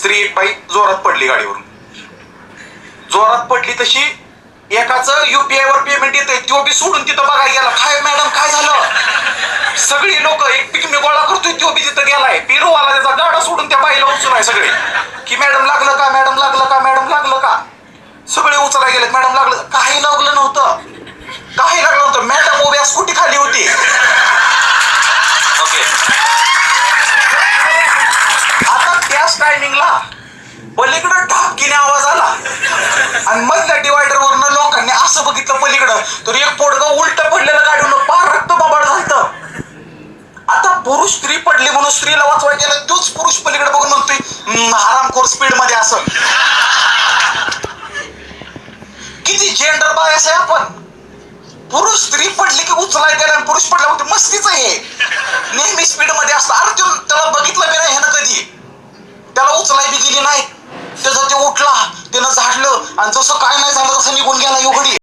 स्त्री एक बाई जोरात पडली गाडीवरून. जोरात पडली तशी एकाचं युपीआय वर पेमेंट येतंय, तो बी सोडून तिथं बघायला गेला. काय मॅडम काय झालं? सगळी लोक एक पिकमी गोळा करतोय, तो बी तिथं गेलाय. पिरूवाला त्याचा गाडा सोडून त्या बाईला उचलाय सगळे, की मॅडम लागलं का, मॅडम लागलं का, मॅडम लागलं का. सगळे उचला गेले. मॅडम लागलं, काही लागलं नव्हतं, काही लागलं नव्हतं. मॅडम उभ्या स्कूटी खाली होती. ओके, आता त्याच टायमिंगला पलीकडं ढाकीने आवाज आला आणि मधल्या डिवायडर वरनं लोकांनी असं बघितलं पलीकडं, तर एक पोडगं उलट पडलेलं गाडीवरून पार रक्त बबाड झालं. आता पुरुष स्त्री पडली म्हणून स्त्रीला वाचवाय गेलं, तोच पुरुष पलीकडे बघून म्हणतोय आरामखोर स्पीड मध्ये असं. किती जेंडर बायस आहे आपण. पुरुष स्त्री पडली की उचलाय गेला आणि पुरुष पडला होते. मस्तीच आहे, नेहमी स्पीड मध्ये असतं. अरे त्याला बघितलं बी नाही ह्यानं कधी, त्याला उचलाय बी गेली नाही. त्याचं ते उठला, त्यानं झाडलं आणि जसं काय नाही झालं तसं निघून गेला. एवढी